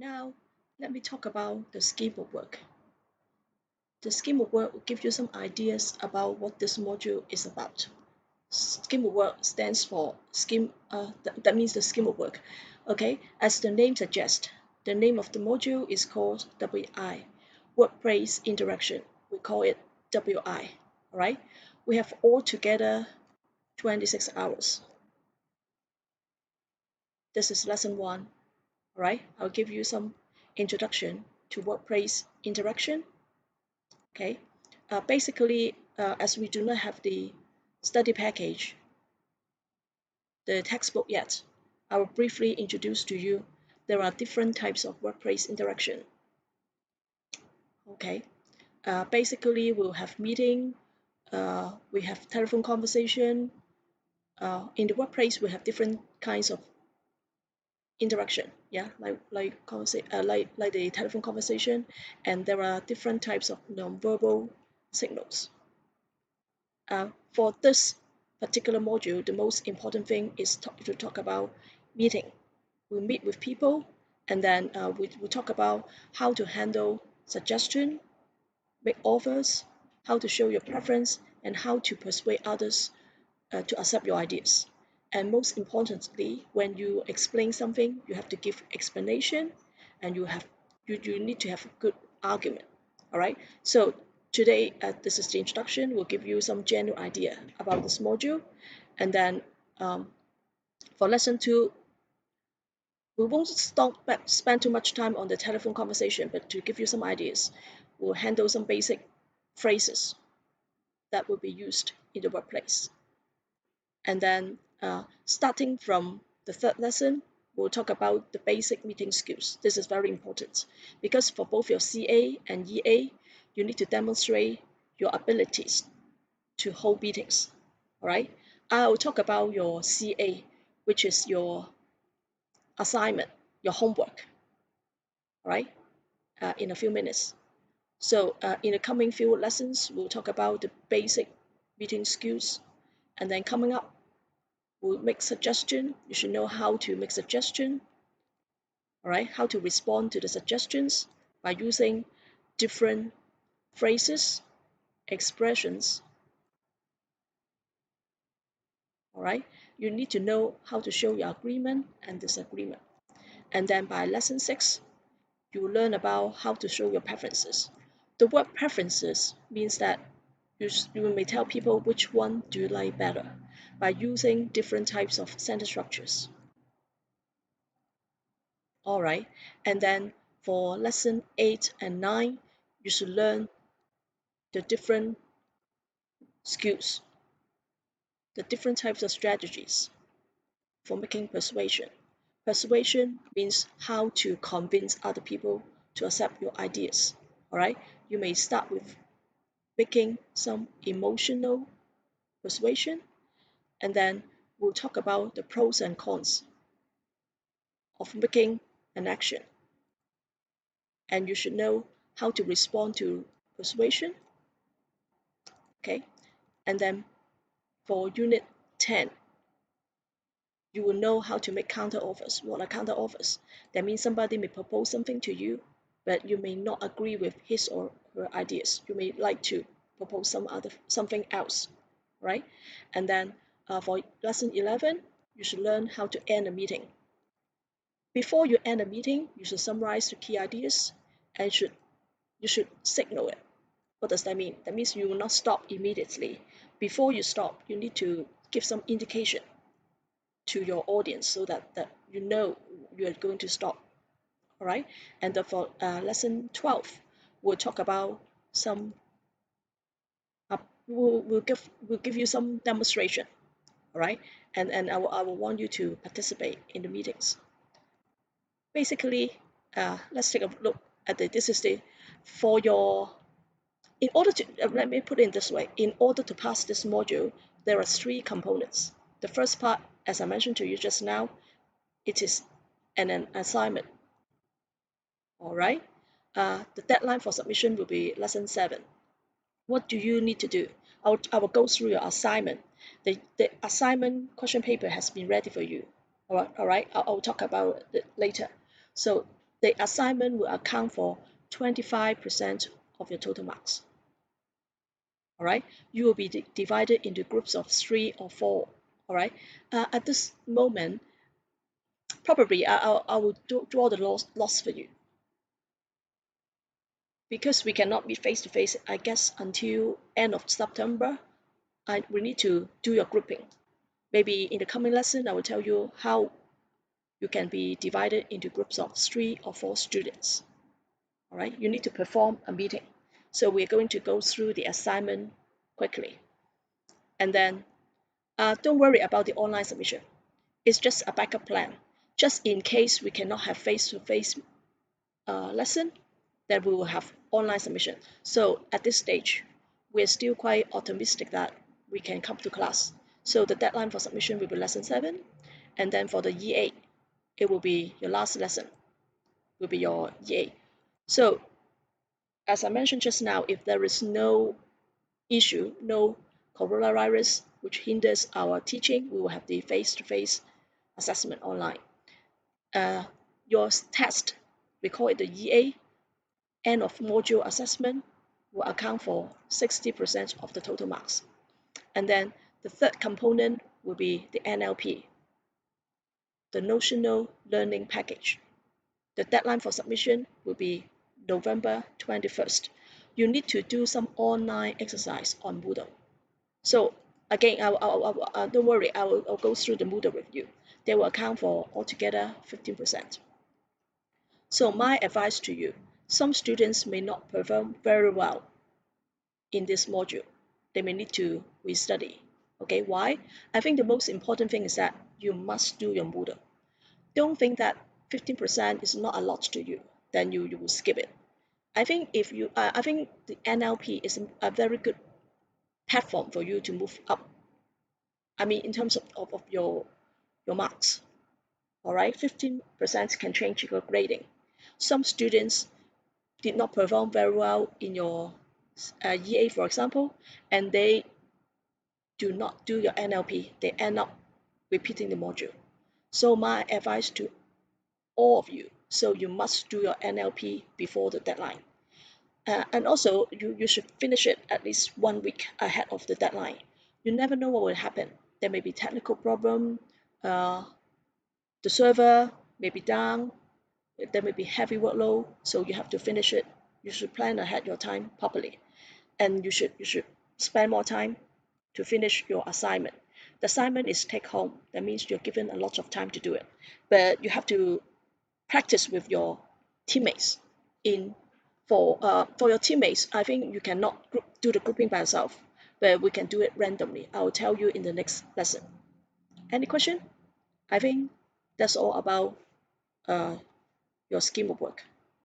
Now, let me talk about the scheme of work. The scheme of work will give you some ideas about what this module is about. Scheme of work stands for scheme, that means the scheme of work. Okay, as the name suggests, the name of the module is called WI, Workplace Interaction. We call it WI, all right? We have altogether 26 hours. This is lesson 1, all right? I'll give you some introduction to workplace interaction, okay? Basically, as we do not have the study package, the textbook yet, I will briefly introduce to you there are different types of workplace interaction. Okay, basically we'll have meeting, we have telephone conversation. In the workplace, we have different kinds of interaction. Yeah, like the telephone conversation, and there are different types of nonverbal signals. For this particular module, the most important thing is to talk about meeting. We meet with people, and then we talk about how to handle suggestion, make offers, how to show your preference, and how to persuade others to accept your ideas. And most importantly, when you explain something, you have to give explanation, and you need to have a good argument. All right. So today, this is the introduction. We'll give you some general idea about this module, and then for lesson 2, we won't spend too much time on the telephone conversation, but to give you some ideas, we'll handle some basic phrases that will be used in the workplace. And then starting from the third lesson, we'll talk about the basic meeting skills. This is very important because for both your CA and EA, you need to demonstrate your abilities to hold meetings. All right. I'll talk about your CA, which is your assignment, your homework, right? In a few minutes. So in the coming few lessons, we'll talk about the basic meeting skills, and then coming up, we'll make suggestion. You should know how to make suggestion, all right? How to respond to the suggestions by using different phrases, expressions, all right? You need to know how to show your agreement and disagreement. And then by lesson 6, you will learn about how to show your preferences. The word preferences means that you may tell people which one do you like better by using different types of sentence structures. All right, and then for lesson 8 and 9, you should learn the different skills, the different types of strategies for making persuasion. Persuasion means how to convince other people to accept your ideas. All right, you may start with making some emotional persuasion, and then we'll talk about the pros and cons of making an action. And you should know how to respond to persuasion. Okay, and then for unit 10, you will know how to make counter offers. What are counter offers? That means somebody may propose something to you, but you may not agree with his or her ideas. You may like to propose something else, right? And then for lesson 11, you should learn how to end a meeting. Before you end a meeting, you should summarize the key ideas and you should signal it. What does that mean? That means you will not stop immediately. Before you stop, you need to give some indication to your audience so that you know you are going to stop. All right. And for lesson 12, we'll talk about some. We'll give you some demonstration. All right. And I will want you to participate in the meetings. Basically, let's take a look at this is the for your in order to let me put it in this way. In order to pass this module, there are 3 components. The first part, as I mentioned to you just now, it is an assignment. All right. The deadline for submission will be lesson 7. What do you need to do? I will go through your assignment. The assignment question paper has been ready for you. All right. I'll talk about it later. So the assignment will account for 25% of your total marks. All right, you will be divided into groups of 3 or 4. All right, at this moment, probably I will draw the loss for you because we cannot meet face to face, I guess, until end of September. We need to do your grouping. Maybe in the coming lesson, I will tell you how you can be divided into groups of 3 or 4 students. All right, you need to perform a meeting. So we're going to go through the assignment quickly. And then don't worry about the online submission. It's just a backup plan. Just in case we cannot have face-to-face lesson, then we will have online submission. So at this stage, we're still quite optimistic that we can come to class. So the deadline for submission will be lesson 7. And then for the E8, it will be your last lesson, will be your E8. So as I mentioned just now, if there is no issue, no coronavirus which hinders our teaching, we will have the face-to-face assessment online. Your test, we call it the EA, end of module assessment, will account for 60% of the total marks. And then the third component will be the NLP, the Notional Learning Package. The deadline for submission will be November 21st. You need to do some online exercise on Moodle. So again, don't worry, I'll go through the Moodle with you. They will account for altogether 15%. So my advice to you, some students may not perform very well in this module. They may need to restudy. Okay, why? I think the most important thing is that you must do your Moodle. Don't think that 15% is not a lot to you, then you will skip it. I think I think the NLP is a very good platform for you to move up. I mean, in terms of your marks. All right, 15% can change your grading. Some students did not perform very well in your EA, for example, and they do not do your NLP. They end up repeating the module. So my advice to all of you, so you must do your NLP before the deadline. And also, you should finish it at least 1 week ahead of the deadline. You never know what will happen. There may be technical problem, the server may be down, there may be heavy workload, so you have to finish it. You should plan ahead your time properly, and you should spend more time to finish your assignment. The assignment is take home. That means you're given a lot of time to do it, but you have to practice with your teammates. For your teammates, I think you cannot do the grouping by yourself, but we can do it randomly. I will tell you in the next lesson. Any question? I think that's all about your scheme of work.